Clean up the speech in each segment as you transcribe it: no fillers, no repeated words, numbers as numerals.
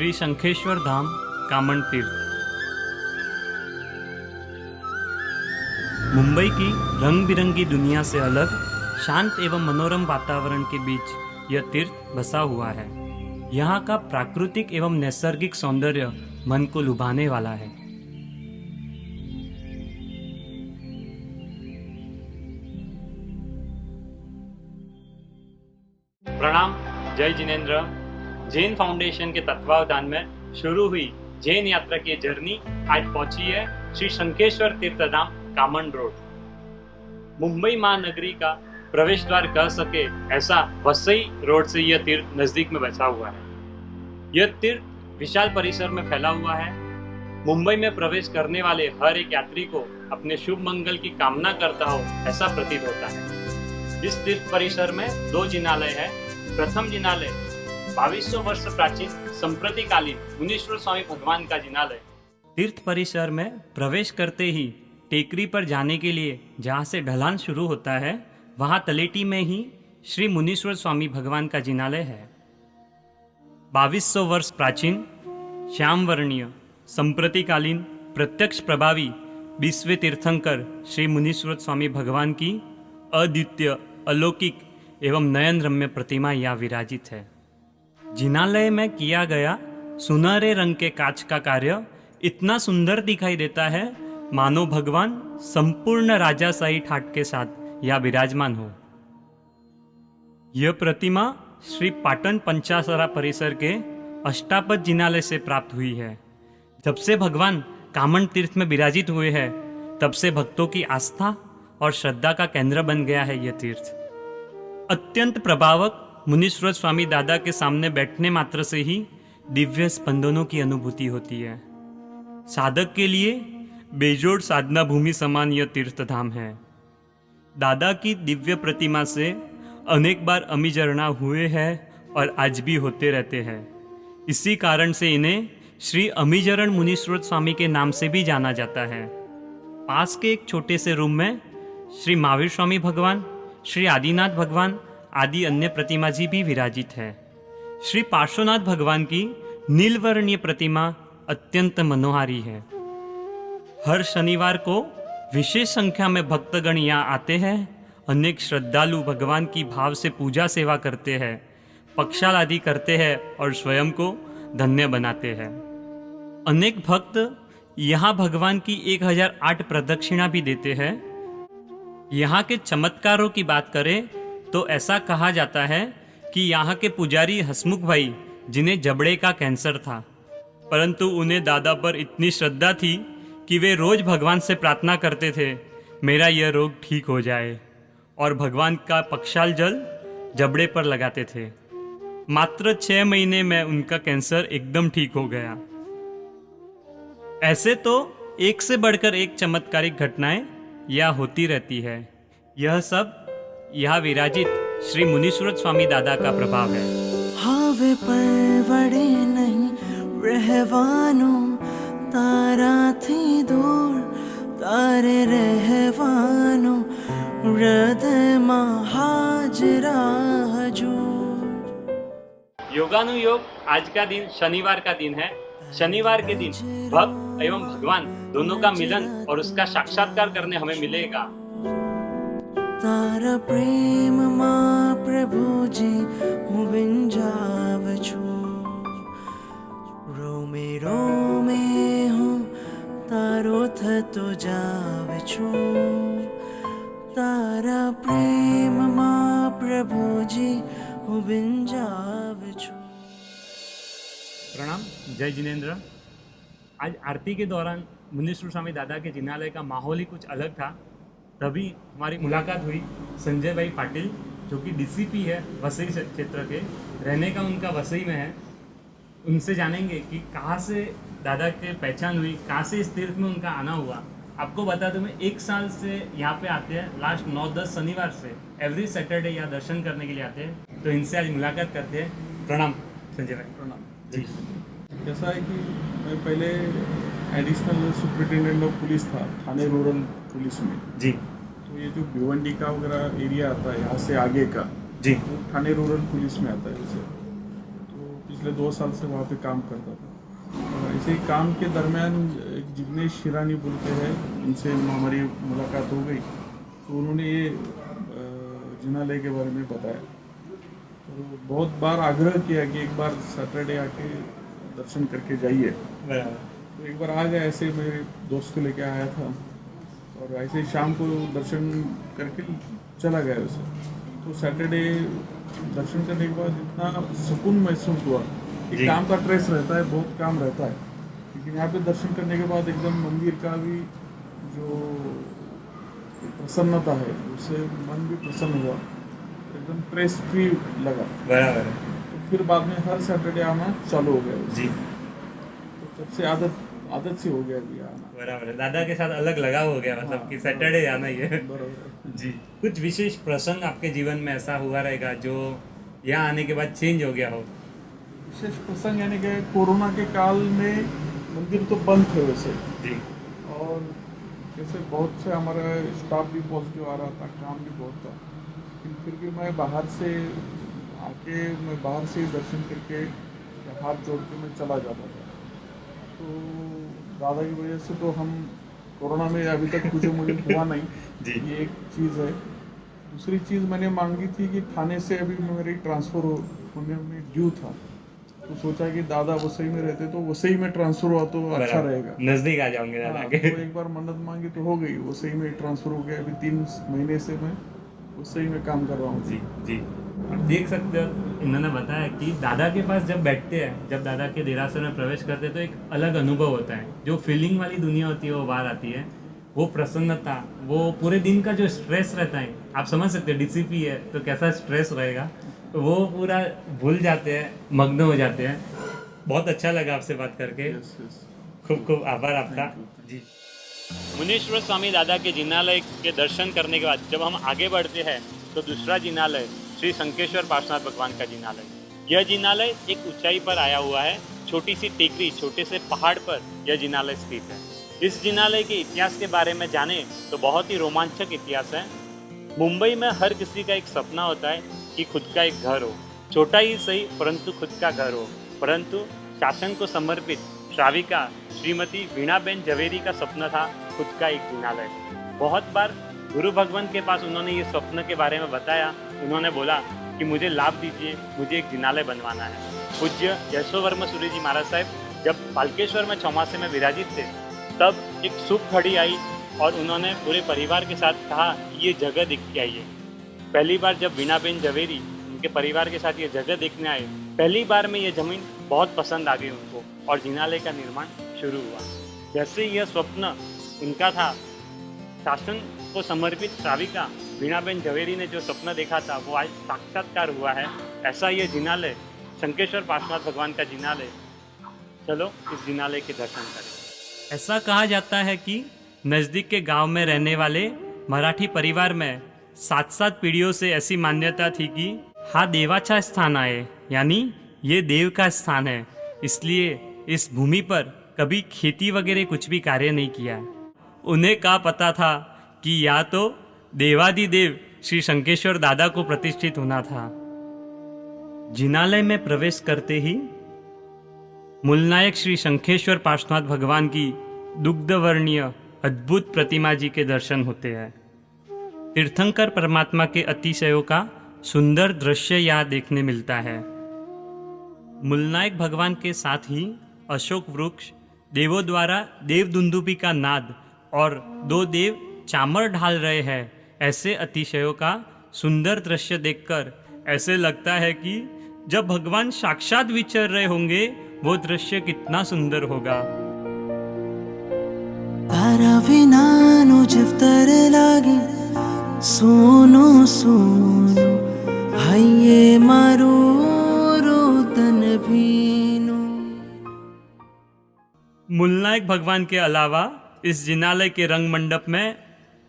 श्री शंखेश्वर धाम कामन तीर्थ। मुंबई की रंग बिरंगी दुनिया से अलग शांत एवं मनोरम वातावरण के बीच यह तीर्थ बसा हुआ है। यहाँ का प्राकृतिक एवं नैसर्गिक सौंदर्य मन को लुभाने वाला है। प्रणाम, जय जिनेंद्र। जैन फाउंडेशन के तत्वावधान में शुरू हुई जैन यात्रा की जर्नी आज पहुंची है श्री शंखेश्वर तीर्थधाम कामन रोड। मुंबई महानगरी का प्रवेश द्वार कह सके ऐसा वसई रोड से यह तीर्थ नजदीक में बसा हुआ है। यह तीर्थ विशाल परिसर में फैला हुआ है। मुंबई में प्रवेश करने वाले हर एक यात्री को अपने शुभ मंगल की कामना करता हो ऐसा प्रतीत होता है। इस तीर्थ परिसर में दो जिनालय है। प्रथम जिनालय 2200 वर्ष प्राचीन संप्रतिकालीन मुनीश्वर स्वामी भगवान का जिनालय। तीर्थ परिसर में प्रवेश करते ही टेकरी पर जाने के लिए जहाँ से ढलान शुरू होता है, वहाँ तलेटी में ही श्री मुनीश्वर स्वामी भगवान का जिनालय है। 2200 वर्ष प्राचीन श्याम वर्णीय संप्रतिकालीन प्रत्यक्ष प्रभावी 20वें तीर्थंकर श्री मुनीश्वर स्वामी भगवान की अद्वितीय अलौकिक एवं नयन रम्य प्रतिमा यहाँ विराजित है। जिनालय में किया गया सुनहरे रंग के कांच का कार्य इतना सुंदर दिखाई देता है मानो भगवान संपूर्ण राजाशाही ठाट के साथ यहाँ विराजमान हो। यह प्रतिमा श्री पाटन पंचासरा परिसर के अष्टापद जिनालय से प्राप्त हुई है। जब से भगवान कामन तीर्थ में विराजित हुए हैं, तब से भक्तों की आस्था और श्रद्धा का केंद्र बन गया है यह तीर्थ। अत्यंत प्रभावक मुनीश्वर स्वामी दादा के सामने बैठने मात्र से ही दिव्य स्पंदनों की अनुभूति होती है। साधक के लिए बेजोड़ साधना भूमि समान यह तीर्थधाम है। दादा की दिव्य प्रतिमा से अनेक बार अमीजरना हुए हैं और आज भी होते रहते हैं। इसी कारण से इन्हें श्री अमीजरण मुनीश्वर स्वामी के नाम से भी जाना जाता है। पास के एक छोटे से रूम में श्री महावीर स्वामी भगवान, श्री आदिनाथ भगवान आदि अन्य प्रतिमा जी भी विराजित है। श्री पार्श्वनाथ भगवान की नीलवर्णीय प्रतिमा अत्यंत मनोहारी है। हर शनिवार को विशेष संख्या में भक्तगण यहाँ आते हैं। अनेक श्रद्धालु भगवान की भाव से पूजा सेवा करते हैं, पक्षाल आदि करते हैं और स्वयं को धन्य बनाते हैं। अनेक भक्त यहाँ भगवान की 1008 प्रदक्षिणा भी देते हैं। यहाँ के चमत्कारों की बात करें तो ऐसा कहा जाता है कि यहाँ के पुजारी हसमुख भाई, जिन्हें जबड़े का कैंसर था, परंतु उन्हें दादा पर इतनी श्रद्धा थी कि वे रोज भगवान से प्रार्थना करते थे, मेरा यह रोग ठीक हो जाए, और भगवान का पक्षाल जल जबड़े पर लगाते थे। मात्र 6 महीने में उनका कैंसर एकदम ठीक हो गया। ऐसे तो एक से बढ़कर एक चमत्कारिक घटनाएं यह होती रहती है। यह सब यहाँ विराजित श्री मुनीश्वर स्वामी दादा का प्रभाव है। हावे परवड़े नहीं रहवानो, तारा थी दूर तारे रहवानो, हृदय हाजरा हजूर। योगानुयोग आज का दिन शनिवार का दिन है। शनिवार के दिन भक्त एवं भगवान दोनों का मिलन और उसका साक्षात्कार करने हमें मिलेगा। तारा प्रेम माँ प्रभु जी हूँ बिन जाव छू, रोमे रोमे हूँ तारो थ तो जाव छू, तारा प्रेम माँ प्रभु जी हूँ बिन जाव छू। प्रणाम, जय जिनेंद्र। आज आरती के दौरान मुनीश्वर स्वामी दादा के जिनालय का माहौल ही कुछ अलग था। तभी हमारी मुलाकात हुई संजय भाई पाटिल, जो कि डीसीपी है वसई क्षेत्र के, रहने का उनका वसई में है। उनसे जानेंगे कि कहाँ से दादा के पहचान हुई, कहाँ से इस तीर्थ में उनका आना हुआ। आपको बता दूं, मैं 1 साल से यहाँ पे आते हैं। लास्ट 9-10 शनिवार से एवरी सैटरडे यहाँ दर्शन करने के लिए आते हैं। तो इनसे आज मुलाकात करते हैं। प्रणाम संजय भाई। प्रणाम जी। कैसा है कि मैं पहले एडिशनल सुपरिटेंडेंट ऑफ पुलिस था थाने रूरल पुलिस में जी। तो ये जो भिवंडी का वगैरह एरिया आता है यहाँ से आगे का जी, वो थाने रूरल पुलिस में आता है। जैसे तो पिछले 2 साल से वहाँ पे काम करता था। और ऐसे ही काम के दरमियान एक जिग्नेश हिरानी बोल के है, उनसे हमारी मुलाकात हो गई, तो उन्होंने ये जिनालय के बारे में बताया। तो बहुत बार आग्रह किया कि एक बार सैटरडे आके दर्शन करके जाइए। तो एक बार आ गया, ऐसे मेरे दोस्त को लेके आया था और ऐसे ही शाम को दर्शन करके चला गया उसे। तो सैटरडे दर्शन करने के बाद इतना सुकून महसूस हुआ कि काम का स्ट्रेस रहता है, बहुत काम रहता है, लेकिन यहाँ पे दर्शन करने के बाद एकदम मंदिर का भी जो प्रसन्नता है उससे मन भी प्रसन्न हुआ, एकदम स्ट्रेस फ्री लगा। बराबर है तो फिर बाद में हर सैटरडे आना चालू हो गया जी। तो तब से आदत से हो गया अभी आना। बराबर है, दादा के साथ अलग लगाव हो गया, मतलब कि सैटरडे आना ही है। बराबर जी। कुछ विशेष प्रसंग आपके जीवन में ऐसा हुआ रहेगा जो यहाँ आने के बाद चेंज हो गया हो? विशेष प्रसंग यानी कि कोरोना के काल में मंदिर तो बंद थे वैसे, जी। और जैसे बहुत से हमारा स्टाफ भी पॉजिटिव आ रहा था, काम भी बहुत था, लेकिन फिर भी मैं बाहर से ही दर्शन करके या हाथ जोड़ के मैं चला जाता था। तो दादा की वजह से तो हम कोरोना में अभी तक मुझे हुआ नहीं जी। ये एक चीज़ है। दूसरी चीज़ मैंने मांगी थी कि थाने से अभी मेरी ट्रांसफ़र होने में ड्यू था, तो सोचा कि दादा वसई में रहते तो वसई में ट्रांसफ़र हुआ तो अच्छा रहेगा, नजदीक आ जाओगे दादा हाँ, के। तो एक बार मन्नत मांगी तो हो गई, वसई में ट्रांसफ़र हो गया। अभी 3 महीने से मैं वसई में काम कर रहा हूँ। जी जी। आप देख सकते हो, इन्होंने बताया कि दादा के पास जब बैठते हैं, जब दादा के देरासर में प्रवेश करते हैं तो एक अलग अनुभव होता है, जो फीलिंग वाली दुनिया होती है वो बाहर आती है, वो प्रसन्नता, वो पूरे दिन का जो स्ट्रेस रहता है, आप समझ सकते हैं डीसीपी है तो कैसा स्ट्रेस रहेगा, तो वो पूरा भूल जाते हैं, मग्न हो जाते हैं। बहुत अच्छा लगा आपसे बात करके, यस यस, खूब खूब आभार आपका जी। मुनीश्वर स्वामी दादा के जिनालय के दर्शन करने के बाद जब हम आगे बढ़ते हैं तो दूसरा जिनालय श्री शंकेश्वर पार्श्वनाथ भगवान का जिनालय। यह जिनालय एक ऊंचाई पर आया हुआ है, छोटी सी टेकरी, छोटे से पहाड़ पर यह जिनालय स्थित है। इस जिनालय के इतिहास के बारे में जाने तो बहुत ही रोमांचक इतिहास है। मुंबई में हर किसी का एक सपना होता है कि खुद का एक घर हो, छोटा ही सही परंतु खुद का घर हो। परंतु शासन को समर्पित श्राविका श्रीमती वीणाबेन झवेरी का सपना था खुद का एक जिनालय। बहुत बार गुरु भगवान के पास उन्होंने ये स्वप्न के बारे में बताया। उन्होंने बोला कि मुझे लाभ दीजिए, मुझे एक जिनालय बनवाना है। पूज्य यशोवर्मा सूरी जी महाराज साहब जब पालकेश्वर में चौमासे में विराजित थे, तब एक शुभ घड़ी आई और उन्होंने पूरे परिवार के साथ कहा ये जगह देख के आइए। पहली बार जब वीणाबेन झवेरी उनके परिवार के साथ ये जगह देखने आए, पहली बार में ये ज़मीन बहुत पसंद आ गई उनको और जिनालय का निर्माण शुरू हुआ। जैसे यह स्वप्न उनका था, शासन को समर्पित श्राविका वीणाबेन झवेरी ने जो सपना देखा था वो आज साक्षात्कार हुआ है। ऐसा ये जिनालय शंकेश्वर पार्श्वनाथ भगवान का जिनालय। चलो इस जिनालय के दर्शन करें। ऐसा कहा जाता है कि नज़दीक के गांव में रहने वाले मराठी परिवार में 7-7 पीढ़ियों से ऐसी मान्यता थी कि हा देवाचा स्थान आहे, यानी ये देव का स्थान है, इसलिए इस भूमि पर कभी खेती वगैरह कुछ भी कार्य नहीं किया। उन्हें क्या पता था कि या तो देवादिदेव श्री शंकेश्वर दादा को प्रतिष्ठित होना था। जिनालय में प्रवेश करते ही मूलनायक श्री शंखेश्वर पार्श्वनाथ भगवान की दुग्धवर्णीय अद्भुत प्रतिमा जी के दर्शन होते हैं। तीर्थंकर परमात्मा के अतिशयों का सुंदर दृश्य यहाँ देखने मिलता है। मूलनायक भगवान के साथ ही अशोक वृक्ष, देवों द्वारा देवदुंदुभी का नाद और 2 देव चामर ढाल रहे हैं, ऐसे अतिशयों का सुंदर दृश्य देखकर ऐसे लगता है कि जब भगवान साक्षात विचर रहे होंगे वो दृश्य कितना सुंदर होगा। तारा विनानु जिफ्तर लागे सोनो सोनो हाये मारो रोदन भीनु। मूलनायक भगवान के अलावा इस जिनालय के रंग मंडप में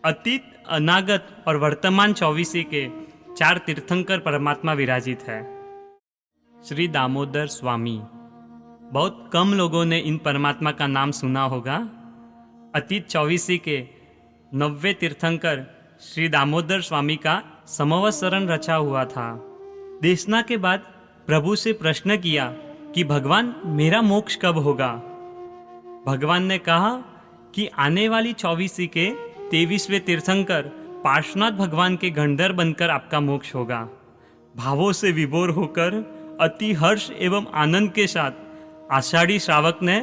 अतीत, अनागत और वर्तमान 24 के 4 तीर्थंकर परमात्मा विराजित है। श्री दामोदर स्वामी, बहुत कम लोगों ने इन परमात्मा का नाम सुना होगा। अतीत 24 के 90 तीर्थंकर श्री दामोदर स्वामी का समवत्सरण रचा हुआ था। देशना के बाद प्रभु से प्रश्न किया कि भगवान मेरा मोक्ष कब होगा। भगवान ने कहा कि आने वाली 24वीं के 23वें तीर्थंकर पार्श्वनाथ भगवान के गणधर बनकर आपका मोक्ष होगा। भावों से विभोर होकर अति हर्ष एवं आनंद के साथ आषाढ़ी श्रावक ने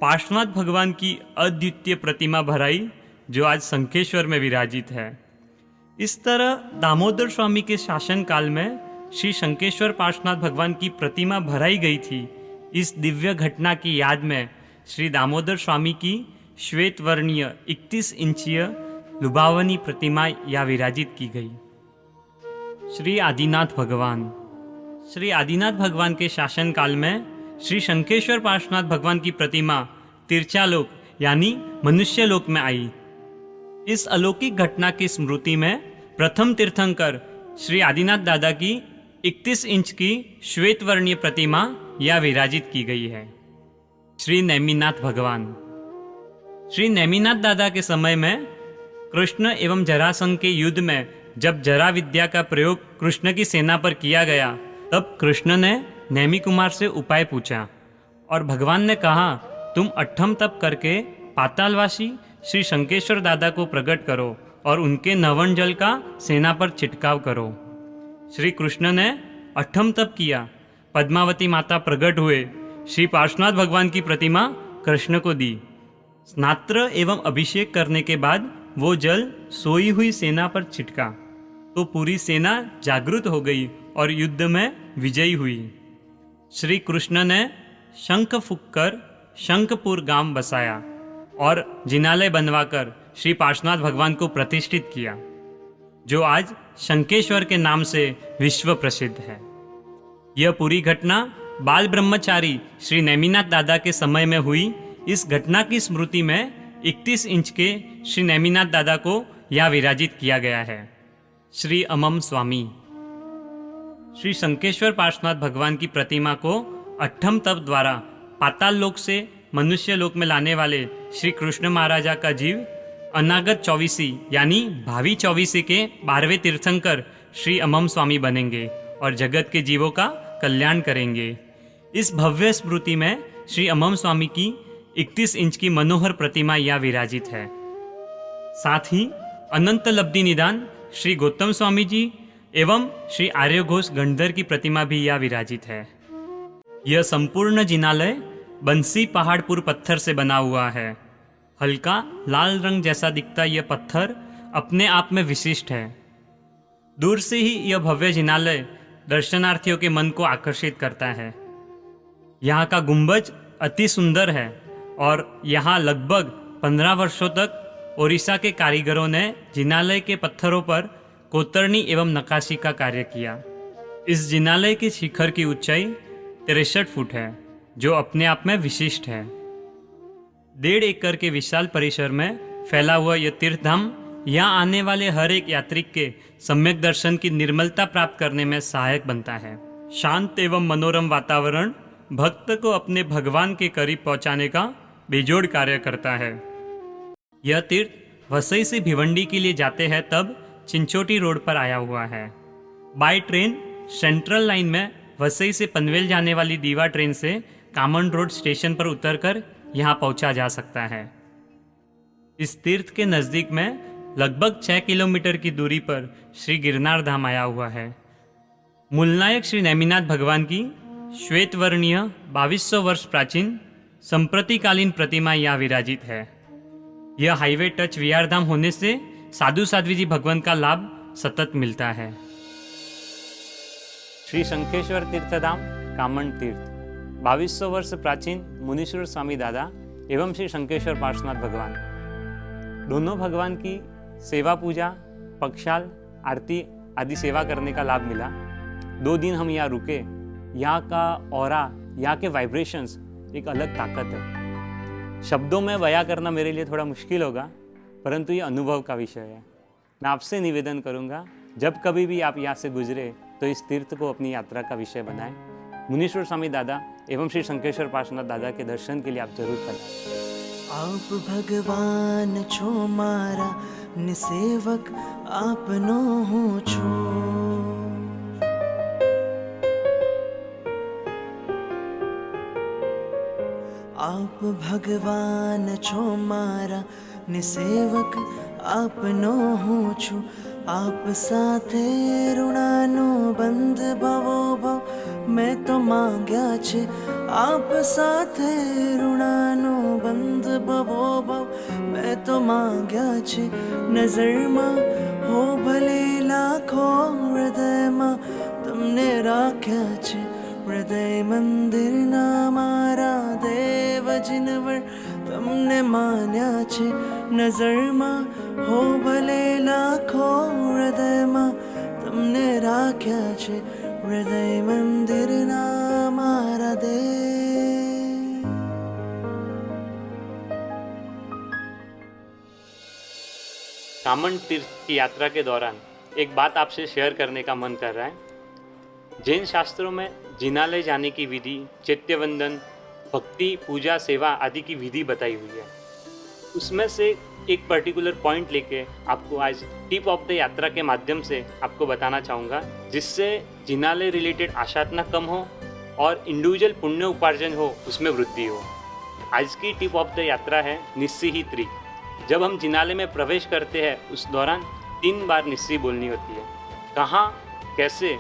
पार्श्वनाथ भगवान की अद्वितीय प्रतिमा भराई, जो आज शंखेश्वर में विराजित है। इस तरह दामोदर स्वामी के शासन काल में श्री शंखेश्वर पार्श्वनाथ भगवान की प्रतिमा भराई गई थी। इस दिव्य घटना की याद में श्री दामोदर स्वामी की श्वेत वर्णीय 31 इंचीय लुभावनी प्रतिमा यहाँ विराजित की गई। श्री आदिनाथ भगवान। श्री आदिनाथ भगवान के शासन काल में श्री शंखेश्वर पार्श्वनाथ भगवान की प्रतिमा तिरचालोक यानी मनुष्य लोक में आई। इस अलौकिक घटना की स्मृति में प्रथम तीर्थंकर श्री आदिनाथ दादा की 31 इंच की श्वेत वर्णीय प्रतिमा यहाँ विराजित की गई है। श्री नेमिनाथ भगवान। श्री नेमिनाथ दादा के समय में कृष्ण एवं जरासंध के युद्ध में जब जरा विद्या का प्रयोग कृष्ण की सेना पर किया गया, तब कृष्ण ने नेमि कुमार से उपाय पूछा और भगवान ने कहा, तुम अट्ठम तप करके पातालवासी श्री शंखेश्वर दादा को प्रकट करो और उनके नवन जल का सेना पर छिटकाव करो। श्री कृष्ण ने अट्ठम तप किया। पद्मावती माता प्रकट हुए, श्री पार्श्वनाथ भगवान की प्रतिमा कृष्ण को दी। स्नात्र एवं अभिषेक करने के बाद वो जल सोई हुई सेना पर छिटका तो पूरी सेना जागृत हो गई और युद्ध में विजयी हुई। श्री कृष्ण ने शंख फूंककर शंखपुर गांव बसाया और जिनालय बनवाकर श्री पार्श्वनाथ भगवान को प्रतिष्ठित किया, जो आज शंखेश्वर के नाम से विश्व प्रसिद्ध है। यह पूरी घटना बाल ब्रह्मचारी श्री नेमिनाथ दादा के समय में हुई। इस घटना की स्मृति में 31 इंच के श्री नेमिनाथ दादा को यहाँ विराजित किया गया है। श्री अमम स्वामी। श्री शंखेश्वर पार्श्वनाथ भगवान की प्रतिमा को अट्ठम तप द्वारा पाताल लोक से मनुष्य लोक में लाने वाले श्री कृष्ण महाराजा का जीव अनागत 24वीं यानी भावी 24वीं के 12वें तीर्थंकर श्री अमम स्वामी बनेंगे और जगत के जीवों का कल्याण करेंगे। इस भव्य स्मृति में श्री अमम स्वामी की 31 इंच की मनोहर प्रतिमा यहाँ विराजित है। साथ ही अनंत लब्धि निदान श्री गौतम स्वामी जी एवं श्री आर्य घोष गणधर की प्रतिमा भी यहाँ विराजित है। यह संपूर्ण जिनालय बंसी पहाड़पुर पत्थर से बना हुआ है। हल्का लाल रंग जैसा दिखता यह पत्थर अपने आप में विशिष्ट है। दूर से ही यह भव्य जिनालय दर्शनार्थियों के मन को आकर्षित करता है। यहाँ का गुंबज अति सुंदर है और यहाँ लगभग 15 वर्षों तक ओडिशा के कारीगरों ने जिनालय के पत्थरों पर कोतरनी एवं नक्काशी का कार्य किया। इस जिनालय की शिखर की ऊंचाई 63 फुट है, जो अपने आप में विशिष्ट है। 1.5 एकड़ के विशाल परिसर में फैला हुआ यह तीर्थधाम यहाँ आने वाले हर एक यात्रिक के सम्यक दर्शन की निर्मलता प्राप्त करने में सहायक बनता है। शांत एवं मनोरम वातावरण भक्त को अपने भगवान के करीब पहुँचाने का बेजोड़ कार्य करता है। यह तीर्थ वसई से भिवंडी के लिए जाते हैं तब चिंचोटी रोड पर आया हुआ है। बाय ट्रेन सेंट्रल लाइन में वसई से पनवेल जाने वाली दीवा ट्रेन से कामन रोड स्टेशन पर उतरकर यहाँ पहुँचा जा सकता है। इस तीर्थ के नज़दीक में लगभग 6 किलोमीटर की दूरी पर श्री गिरनार धाम आया हुआ है। मूलनायक श्री नेमिनाथ भगवान की श्वेत वर्णीय 2200 वर्ष प्राचीन संप्रतिकालीन प्रतिमा यहाँ विराजित है। यह हाईवे टच विहार धाम होने से साधु साध्वी जी भगवान का लाभ सतत मिलता है। श्री शंखेश्वर तीर्थधाम कामन तीर्थ 2200 वर्ष प्राचीन मुनीश्वर स्वामी दादा एवं श्री शंखेश्वर पार्श्वनाथ भगवान, दोनों भगवान की सेवा पूजा, पक्षाल, आरती आदि सेवा करने का लाभ मिला। 2 दिन हम यहाँ रुके। यहाँ का ऑरा, यहाँ के वाइब्रेशंस एक अलग ताकत है। शब्दों में बयां करना मेरे लिए थोड़ा मुश्किल होगा, परंतु ये अनुभव का विषय है। मैं आपसे निवेदन करूँगा, जब कभी भी आप यहाँ से गुजरे तो इस तीर्थ को अपनी यात्रा का विषय बनाएं। मुनीश्वर स्वामी दादा एवं श्री शंखेश्वर पार्श्वनाथ दादा के दर्शन के लिए आप जरूर पधारें। आप भगवान छो मारा निसेवक आपनो हूँ छो। आप भगवान छो मारा निसेवक आपनो हूँ छू आप साथे ऋणानो बंध भवो भव मैं तो मांग्या छे आप साथे ऋणानो बंध भवो भव मैं तो मांग्या छे नजर में हो भले लाखो हृदय में तमने राख्या छे हृदय मंदिर ना मारा देव जिनवर तमने मान्या छे नजर में हो भले लाखो हृदय में तमने राख्या छे हृदय मंदिर ना मारा देव। कामन तीर्थ की यात्रा के दौरान एक बात आपसे शेयर करने का मन कर रहा है। जैन शास्त्रों में जिनालय जाने की विधि, चैत्यवंदन, भक्ति, पूजा, सेवा आदि की विधि बताई हुई है। उसमें से एक पर्टिकुलर पॉइंट लेके आपको आज टिप ऑफ द यात्रा के माध्यम से आपको बताना चाहूँगा, जिससे जिनालय रिलेटेड आशातना कम हो और इंडिविजुअल पुण्य उपार्जन हो, उसमें वृद्धि हो। आज की टिप ऑफ द यात्रा है निस्सिही त्रि। जब हम जिनालय में प्रवेश करते हैं उस दौरान 3 बार निस्सी बोलनी होती है। कहाँ, कैसे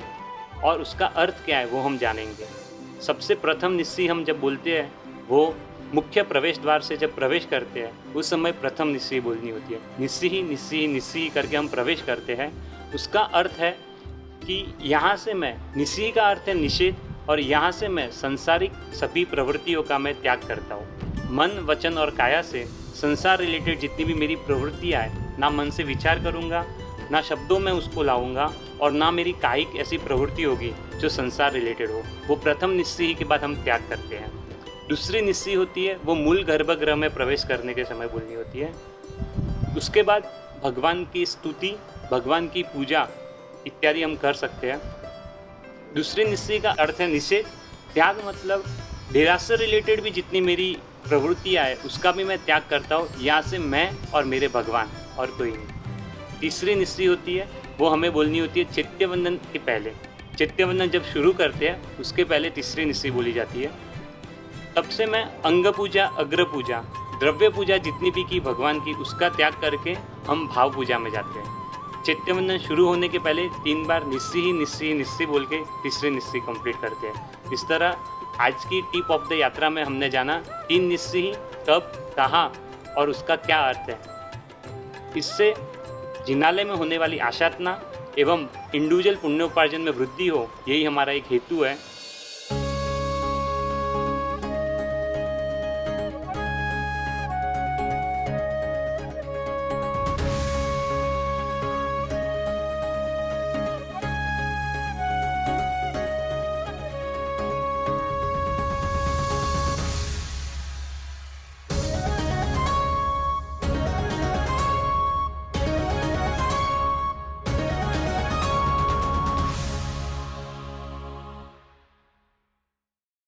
और उसका अर्थ क्या है वो हम जानेंगे। सबसे प्रथम निस्सी हम जब बोलते हैं वो मुख्य प्रवेश द्वार से जब प्रवेश करते हैं उस समय प्रथम निस्सी बोलनी होती है। निस्सी निस्सी निस्सी करके हम प्रवेश करते हैं। उसका अर्थ है कि यहाँ से मैं, निस्सी का अर्थ है निषेध, और यहाँ से मैं संसारिक सभी प्रवृत्तियों का मैं त्याग करता हूँ। मन, वचन और काया से संसार रिलेटेड जितनी भी मेरी प्रवृत्तियाँ हैं, ना मन से विचार करूँगा, ना शब्दों में उसको लाऊंगा, और ना मेरी कायिक ऐसी प्रवृत्ति होगी जो संसार रिलेटेड हो। वो प्रथम निस्सी के बाद हम त्याग करते हैं। दूसरी निस्सी होती है वो मूल गर्भगृह में प्रवेश करने के समय बोलनी होती है। उसके बाद भगवान की स्तुति, भगवान की पूजा इत्यादि हम कर सकते हैं। दूसरी निस्सी का अर्थ है निषेध। त्याग मतलब देरासर रिलेटेड भी जितनी मेरी प्रवृत्तियाँ है उसका भी मैं त्याग करता हूँ। यहाँ से मैं और मेरे भगवान और कोई नहीं। तीसरी निस्सी होती है वो हमें बोलनी होती है चैत्यवंदन के पहले। चैत्यवंदन जब शुरू करते हैं उसके पहले तीसरी निस्सी बोली जाती है। तब से मैं अंग पूजा, अग्र पूजा, द्रव्य पूजा जितनी भी की भगवान की, उसका त्याग करके हम भाव पूजा में जाते हैं। चैत्यवंदन शुरू होने के पहले 3 बार निस्सी निस्सी बोल के तीसरी निस्सी कंप्लीट करते हैं। इस तरह आज की टिप ऑफ द यात्रा में हमने जाना 3 निस्सी कब, कहाँ और उसका क्या अर्थ है। इससे जिनालय में होने वाली आशातना एवं इंडिविजुअल पुण्योपार्जन में वृद्धि हो, यही हमारा एक हेतु है।